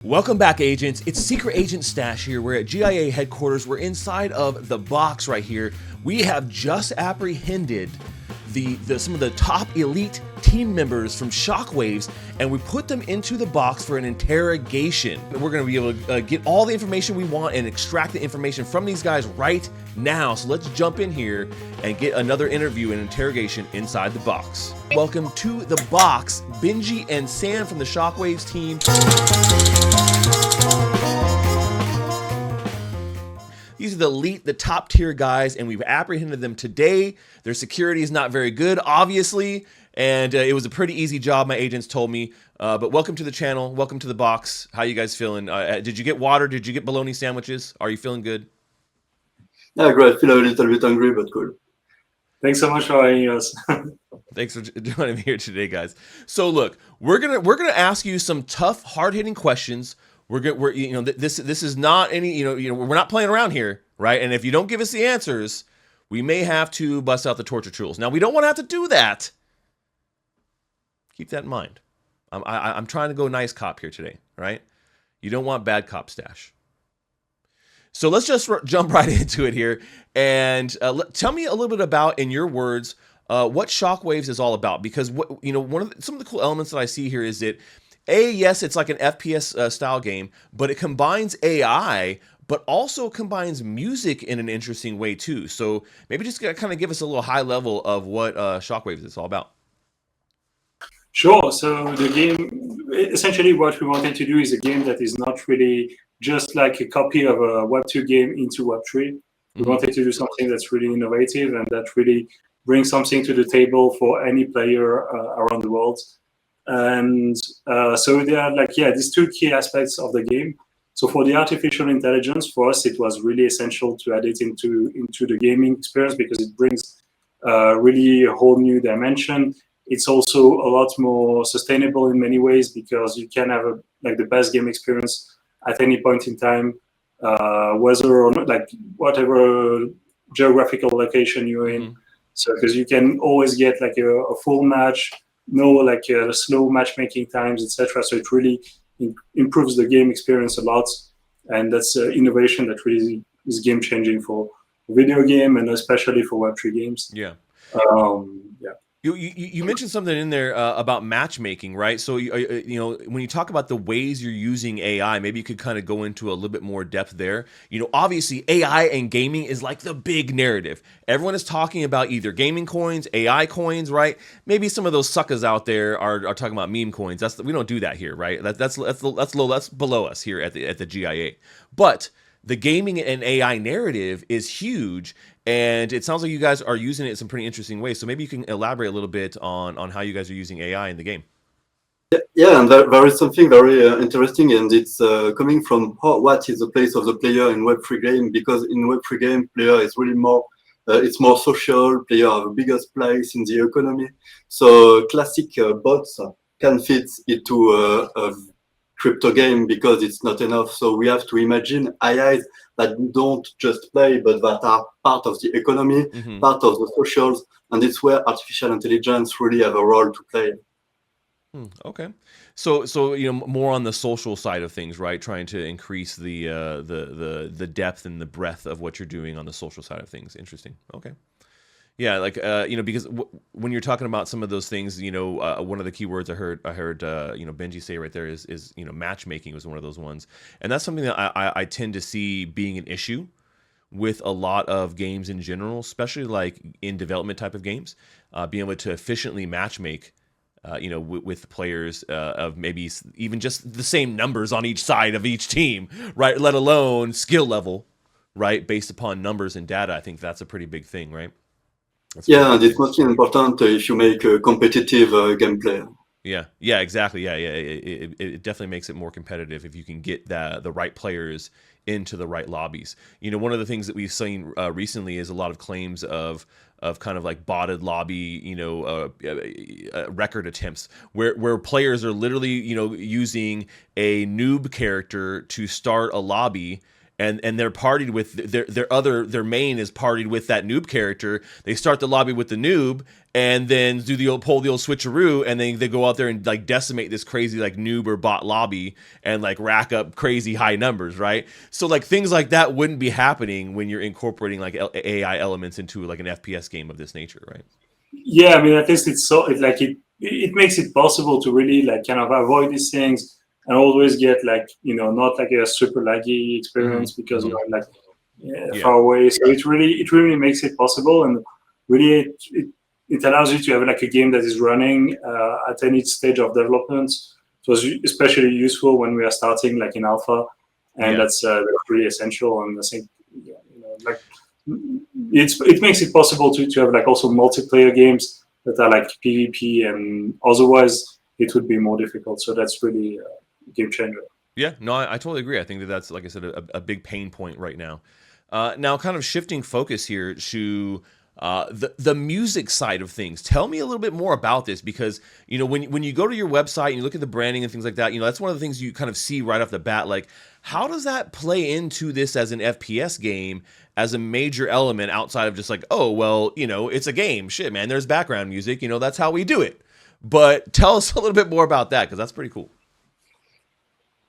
Welcome back, agents. It's Secret Agent Stash here. We're at GIA headquarters. We're inside of the box right here. We have just apprehended some of the top elite team members from Shockwaves, and we put them into the box for an interrogation. We're going to be able to get all the information we want and extract the information from these guys right now. So let's jump in here and get another interview and interrogation inside the box. Welcome to the box, Benji and Sam from the Shockwaves team. These are the elite, the top tier guys, and we've apprehended them today. Their security is not very good, obviously, and it was a pretty easy job, my agents told me. But welcome to the channel. Welcome to the box. How you guys feeling? Did you get water? Did you get bologna sandwiches? Are you feeling good? Yeah, great. I feel a little bit hungry, but cool. Thanks so much for having us. Thanks for joining me here today, guys. So look, we're gonna ask you some tough, hard-hitting questions. This is not any we're not playing around here, right? And if you don't give us the answers, we may have to bust out the torture tools. Now, we don't want to have to do that. Keep that in mind. I'm trying to go nice cop here today, right? You don't want bad cop stash. So let's just jump right into it here and tell me a little bit about, in your words, what Shockwaves is all about. Because some of the cool elements that I see here is that, yes, it's like an FPS style game, but it combines AI, but also combines music in an interesting way too. So maybe just kind of give us a little high level of what Shockwaves is all about. Sure. So the game, essentially what we wanted to do is a game that is not really just like a copy of a Web2 game into Web3. We wanted to do something that's really innovative and that really brings something to the table for any player around the world. And so there are these two key aspects of the game. So for the artificial intelligence, for us, it was really essential to add it into the gaming experience because it brings really a whole new dimension. It's also a lot more sustainable in many ways because you can have the best game experience at any point in time, whether or not, whatever geographical location you're in. So because you can always get a full match, no slow matchmaking times, etc. So it really improves the game experience a lot, and that's innovation that really is game changing for video game and especially for Web3 games. Yeah. Yeah. You mentioned something in there about matchmaking, right? So when you talk about the ways you're using AI, maybe you could kind of go into a little bit more depth there. Obviously AI and gaming is like the big narrative. Everyone is talking about either gaming coins, AI coins, right? Maybe some of those suckers out there are talking about meme coins. We don't do that here, right? That's below us here at the GIA. But the gaming and AI narrative is huge, and it sounds like you guys are using it in some pretty interesting ways. So maybe you can elaborate a little bit on how you guys are using AI in the game. Yeah, and there is something very interesting, and it's coming from what is the place of the player in Web3 game, because in Web3 game, player is really more, it's more social, player have the biggest place in the economy. So classic bots can fit into a crypto game because it's not enough. So we have to imagine AIs that don't just play, but that are part of the economy, part of the socials, and it's where artificial intelligence really have a role to play. Okay, so more on the social side of things, right? Trying to increase the depth and the breadth of what you're doing on the social side of things. Interesting. Okay. Yeah, because when you're talking about some of those things, one of the key words I heard Benji say right there is matchmaking was one of those ones, and that's something that I tend to see being an issue with a lot of games in general, especially like in development type of games, being able to efficiently matchmake, with players of maybe even just the same numbers on each side of each team, right? Let alone skill level, right? Based upon numbers and data. I think that's a pretty big thing, right? And it's mostly important if you make a competitive gameplay. Yeah, exactly. Yeah. It definitely makes it more competitive if you can get the right players into the right lobbies. One of the things that we've seen recently is a lot of claims of kind of like botted lobby, record attempts where players are literally, using a noob character to start a lobby, and they're partied with their main is partied with that noob character. They start the lobby with the noob, and then pull the old switcheroo, and then they go out there and like decimate this crazy like noob or bot lobby and like rack up crazy high numbers, right? So like things like that wouldn't be happening when you're incorporating like AI elements into like an FPS game of this nature, right? Yeah, I mean, at least it makes it possible to really like kind of avoid these things and always get like, not like a super laggy experience because you're like far away. So it really makes it possible, and really it allows you to have like a game that is running at any stage of development. It was especially useful when we are starting like in alpha, and that's really essential. And I think it makes it possible to have like also multiplayer games that are like PvP, and otherwise it would be more difficult. So that's really a game changer. Yeah, no, I totally agree. I think that's, like I said, a big pain point right now. Now, kind of shifting focus here to the music side of things. Tell me a little bit more about this, because when you go to your website and you look at the branding and things like that, that's one of the things you kind of see right off the bat. Like, how does that play into this as an FPS game as a major element outside of just like, oh well, it's a game. Shit, man, there's background music. That's how we do it. But tell us a little bit more about that, because that's pretty cool.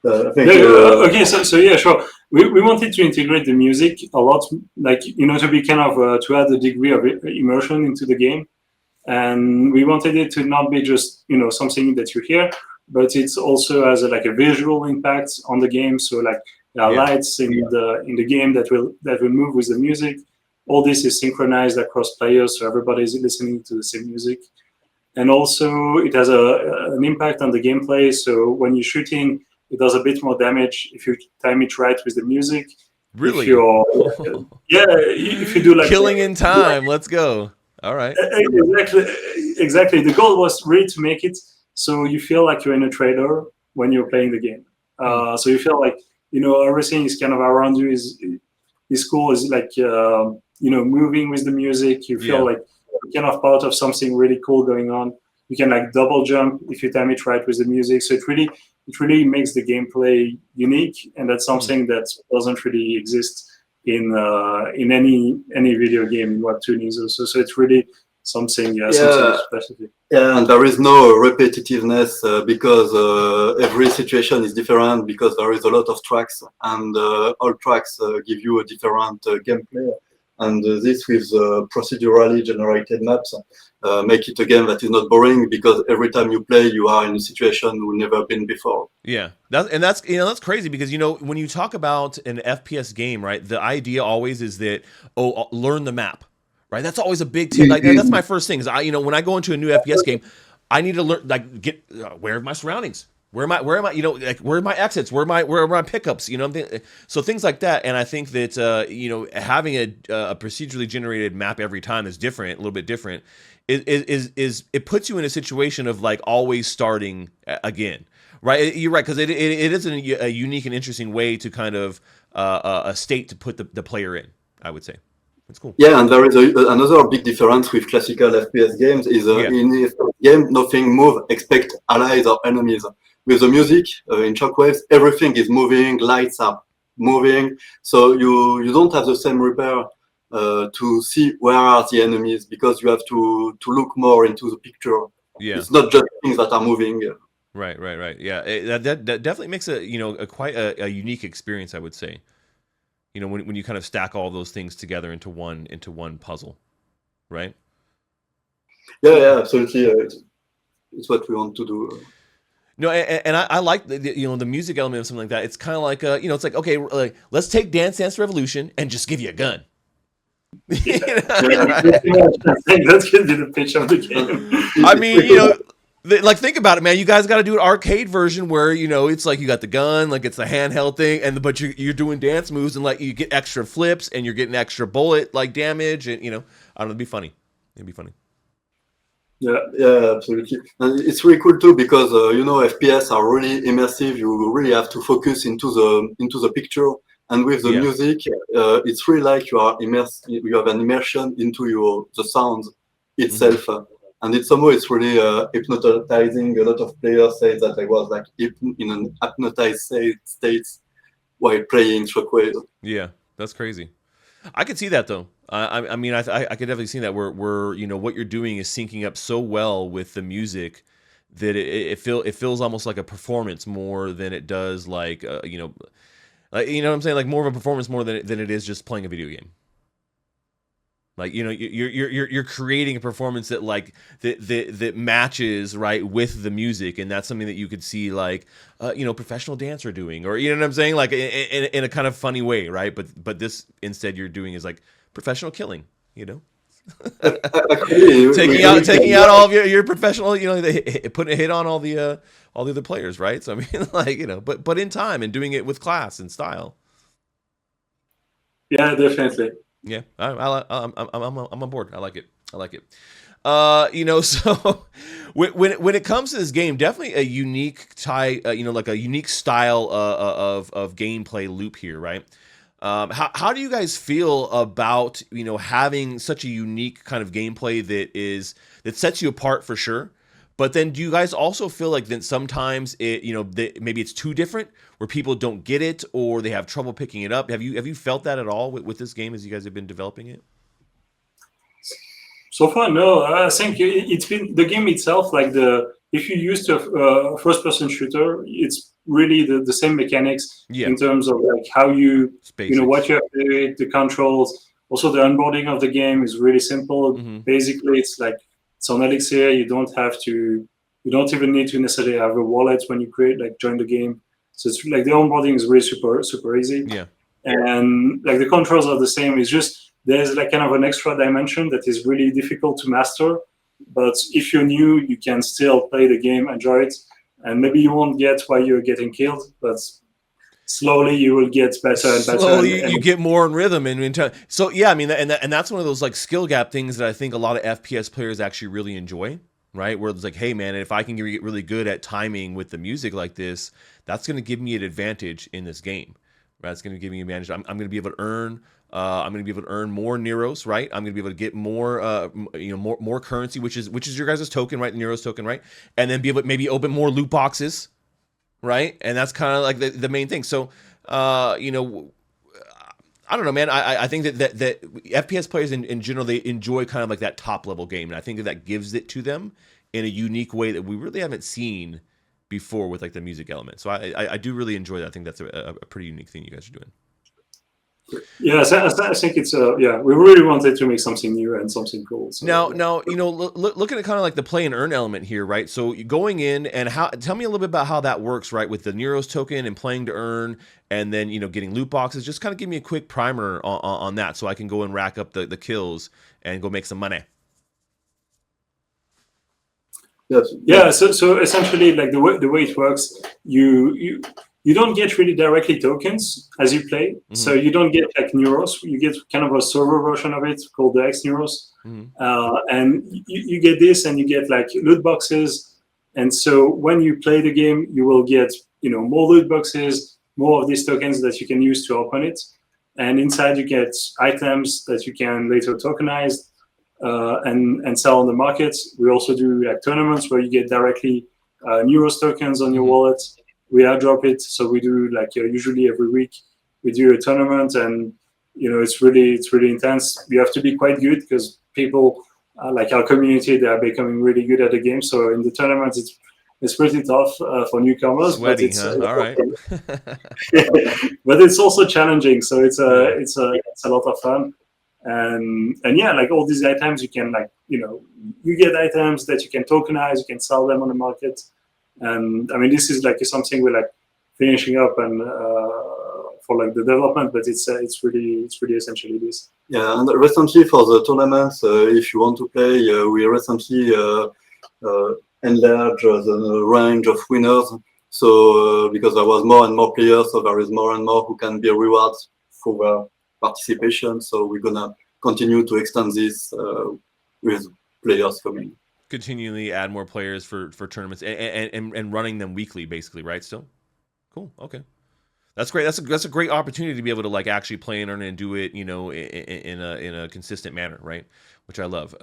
Okay, so yeah, sure. We wanted to integrate the music a lot, like to be kind of to add a degree of immersion into the game, and we wanted it to not be just something that you hear, but it's also has a visual impact on the game. So like there are lights in the game that will move with the music. All this is synchronized across players, so everybody is listening to the same music, and also it has an impact on the gameplay. So when you're shooting, it does a bit more damage if you time it right with the music. Really? If you do like killing in time, let's go. All right. Exactly. The goal was really to make it so you feel like you're in a trailer when you're playing the game. So you feel like everything is kind of around you is cool. Is like moving with the music. You feel like you're kind of part of something really cool going on. You can like double jump if you time it right with the music. So it really makes the gameplay unique, and that's something that doesn't really exist in any video game in Web 2 neither. So it's really something specific. Yeah, and there is no repetitiveness because every situation is different, because there is a lot of tracks, and all tracks give you a different gameplay. And this with procedurally generated maps make it a game that is not boring, because every time you play, you are in a situation you've never been before. Yeah, that's crazy, because when you talk about an FPS game, right, the idea always is that learn the map, right? That's always a big thing. Like that's my first thing is when I go into a new FPS game, I need to learn get where are my surroundings. Where am I? Where are my exits? Where are my pickups? So things like that. And I think that having a procedurally generated map every time is different, a little bit different. Is it puts you in a situation of like always starting again, right? You're right, because it is a unique and interesting way to kind of a state to put the player in, I would say. It's cool. Yeah, and there is another big difference with classical FPS games is in a game nothing move except allies or enemies. With the music in Shockwaves, everything is moving, lights are moving, so you don't have the same repair to see where are the enemies, because you have to look more into the picture. Yeah, it's not just things that are moving. Right. Yeah, that definitely makes a quite a unique experience, I would say. When you kind of stack all those things together into one puzzle, right? Yeah, absolutely. It's what we want to do. No, and I like the music element of something like that. It's kind of like it's like, okay, like, let's take Dance Dance Revolution and just give you a gun. That can be the pitch of the game. I mean, like, think about it, man. You guys got to do an arcade version where it's like you got the gun, like it's a handheld thing, but you're doing dance moves, and like you get extra flips and you're getting extra bullet like damage, and I don't know, it'd be funny. It'd be funny. Yeah, absolutely. And it's really cool too, because FPS are really immersive. You really have to focus into the picture, and with the music, it's really like you are immersed. You have an immersion into the sound itself, and it's really hypnotizing. A lot of players say that I was like in an hypnotized state while playing Shockwave. Yeah, that's crazy. I could see that though. I mean, I could definitely see that where you know what you're doing is syncing up so well with the music that it feels almost like a performance more than it does like you know what I'm saying, like more of a performance more than it is just playing a video game. Like, you know, you're creating a performance that like that matches right with the music, and that's something that you could see like you know, professional dancer doing, or you know what I'm saying, like in a kind of funny way, right? But this instead you're doing is like professional killing, you know, Actually, taking out all of your professional, you know, putting a hit on all the other players, right? So I mean, like, you know, but in time and doing it with class and style. Yeah, definitely. Yeah, I'm on board. I like it. I like it. You know, so when it comes to this game, definitely a unique you know, like a unique style of gameplay loop here, right? How do you guys feel about, you know, having such a unique kind of gameplay that sets you apart for sure? But then do you guys also feel like that sometimes it, you know, maybe it's too different where people don't get it or they have trouble picking it up? Have you felt that at all with this game as you guys have been developing it? So far, no. I think it's been the game itself. Like if you used a first-person shooter, it's really the same mechanics in terms of like how you know what you have to do, the controls. Also, the onboarding of the game is really simple. Mm-hmm. Basically, it's like it's on Elixir. You don't even need to necessarily have a wallet when you join the game. So it's like the onboarding is really super easy. Yeah. And like the controls are the same. It's just there's like kind of an extra dimension that is really difficult to master. But if you're new, you can still play the game, enjoy it, and maybe you won't get why you're getting killed, but slowly you will get better and better. Slowly you get more in rhythm and so yeah, I mean, and that's one of those like skill gap things that I think a lot of FPS players actually really enjoy, right? Where it's like, hey man, if I can get really good at timing with the music like this, that's going to give me an advantage in this game, right? It's going to give me an advantage. I'm going to be able to earn. I'm going to be able to earn more NEUROS, right? I'm going to be able to get more, you know, more currency, which is your guys' token, right? The NEUROS token, right? And then be able to maybe open more loot boxes, right? And that's kind of like the main thing. So, you know, I don't know, man. I think that FPS players in general, they enjoy kind of like that top level game, and I think that gives it to them in a unique way that we really haven't seen before with like the music element. So I do really enjoy that. I think that's a pretty unique thing you guys are doing. Yeah, I think it's yeah. We really wanted to make something new and something cool. So, now, you know, looking at kind of like the play and earn element here, right? So going in and tell me a little bit about how that works, right? With the NEUROS token and playing to earn, and then, you know, getting loot boxes. Just kind of give me a quick primer on that, so I can go and rack up the kills and go make some money. Yes. Yeah. So essentially, like the way it works, you don't get really directly tokens as you play. Mm-hmm. So you don't get like NEUROS. You get kind of a server version of it called the X NEUROS. Mm-hmm. And you get this, and you get like loot boxes. And so when you play the game, you will get, you know, more loot boxes, more of these tokens that you can use to open it. And inside you get items that you can later tokenize and sell on the market. We also do like tournaments where you get directly NEUROS tokens on your wallet. We airdrop it, so we do like usually every week we do a tournament, and you know it's really intense. You have to be quite good because people like our community, they are becoming really good at the game. So in the tournaments, it's pretty tough for newcomers. Sweaty, but it's all right. But it's also challenging. So it's a lot of fun, and yeah, like all these items you can like, you know, you get items that you can tokenize, you can sell them on the market. And I mean, this is like something we're like finishing up and for like the development, but it's really essentially this. Yeah, and recently for the tournaments, if you want to play, we recently enlarged the range of winners. So because there was more and more players, so there is more and more who can be rewarded for their participation. So we're gonna continue to extend this with players coming. Continually add more players for tournaments and running them weekly, basically, right? Still, cool. Okay. That's great. That's a great opportunity to be able to like actually play and learn and do it, in a consistent manner, right? Which I love.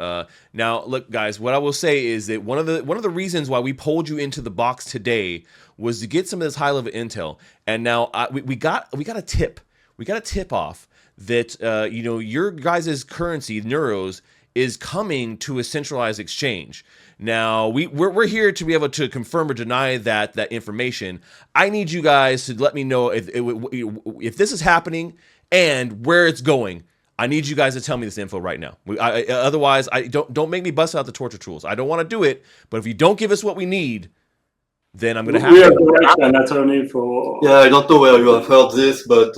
Now, look, guys, what I will say is that one of the reasons why we pulled you into the box today was to get some of this high level intel. And now we got a tip. We got a tip off that your guys' currency, NEUROS, is coming to a centralized exchange. Now, we're here to be able to confirm or deny that information. I need you guys to let me know if this is happening and where it's going. I need you guys to tell me this info right now. Otherwise, don't make me bust out the torture tools. I don't want to do it, but if you don't give us what we need, then I'm going to have we to. have the right and attorney for. Yeah, I don't know where you have heard this, but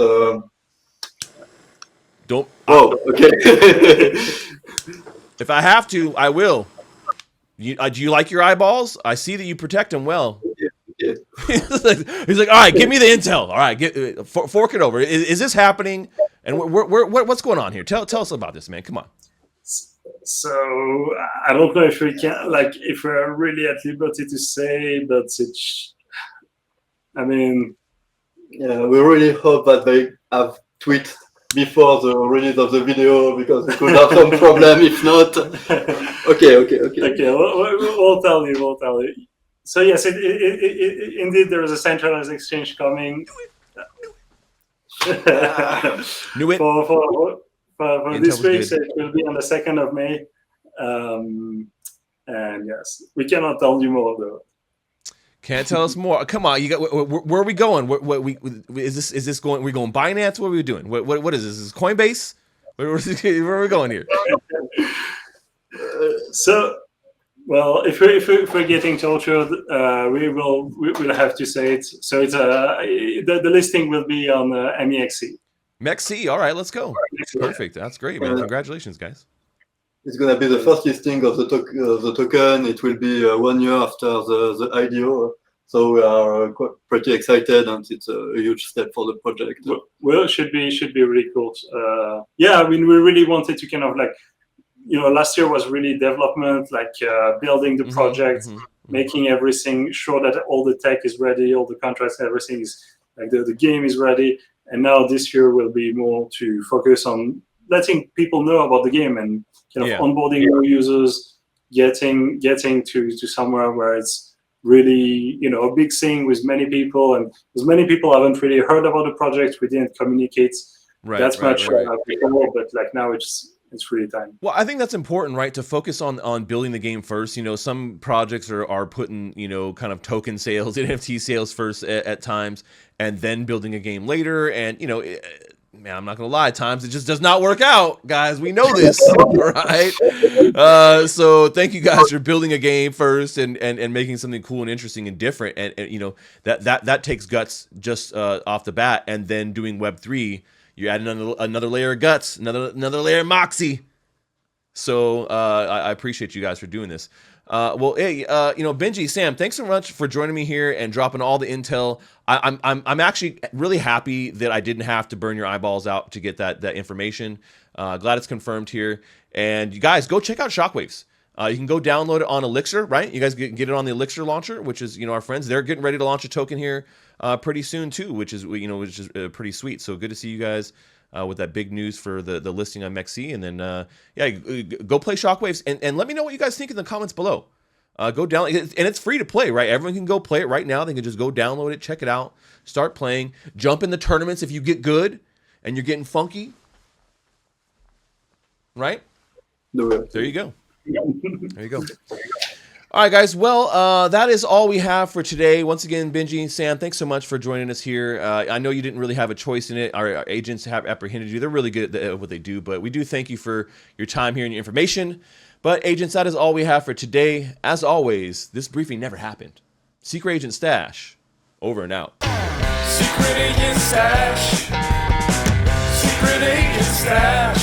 Don't. oh, okay. If I have to, I will. Do you like your eyeballs? I see that you protect them well. Yeah. He's like, all right, give me the intel. All right, fork it over. Is this happening? And what's going on here? Tell us about this, man. Come on. So I don't know if we can, like, if we're really at liberty to say, but it's. I mean. Yeah, we really hope that they have tweet before the release of the video, because we could have some problem if not. Okay. Okay, we'll tell you. So yes, indeed there is a centralized exchange coming. Knew it. For this week, so it will be on the 2nd of May. And yes, we cannot tell you more though. Can't tell us more. Come on, you got. Where are we going? What is this going? We going Binance? What are we doing? What is this? Is this Coinbase? Where are we going here? So, well, if we're getting tortured, we'll have to say it. So it's the listing will be on MEXC. MEXC. All right, let's go. Perfect. That's great, man. Congratulations, guys. It's going to be the first listing of the token. It will be 1 year after the IDO. So we are pretty excited, and it's a huge step for the project. Well, it should be really cool. Yeah, I mean, we really wanted to kind of like, last year was really development, like building the project, making everything sure that all the tech is ready, all the contracts, everything is like the game is ready. And now this year will be more to focus on letting people know about the game and kind of onboarding new users, getting to somewhere where it's really, a big thing with many people, and because many people haven't really heard about the project, we didn't communicate much before, but like now it's really time. Well, I think that's important, right? To focus on building the game first. Some projects are putting, kind of token sales, NFT sales first at times, and then building a game later. And, man, I'm not going to lie, at times it just does not work out, guys. We know this, right? So thank you guys for building a game first and making something cool and interesting and different. And that takes guts just off the bat. And then doing Web3, you're adding another layer of guts, another layer of moxie. So I appreciate you guys for doing this. Well, hey, Benji, Sam, thanks so much for joining me here and dropping all the intel. I'm actually really happy that I didn't have to burn your eyeballs out to get that information. Glad it's confirmed here. And you guys, go check out Shockwaves. You can go download it on Elixir, right? You guys get it on the Elixir launcher, which is our friends. They're getting ready to launch a token here pretty soon too, which is pretty sweet. So good to see you guys. With that big news for the listing on MEXC. And then, go play Shockwaves and let me know what you guys think in the comments below. Go down, and it's free to play, right? Everyone can go play it right now. They can just go download it, check it out, start playing, jump in the tournaments if you get good and you're getting funky, right? There you go. There you go. All right, guys. Well, that is all we have for today. Once again, Benji, Sam, thanks so much for joining us here. I know you didn't really have a choice in it. Our agents have apprehended you. They're really good at what they do, but we do thank you for your time here and your information. But agents, that is all we have for today. As always, this briefing never happened. Secret Agent Stash, over and out. Secret Agent Stash. Secret Agent Stash.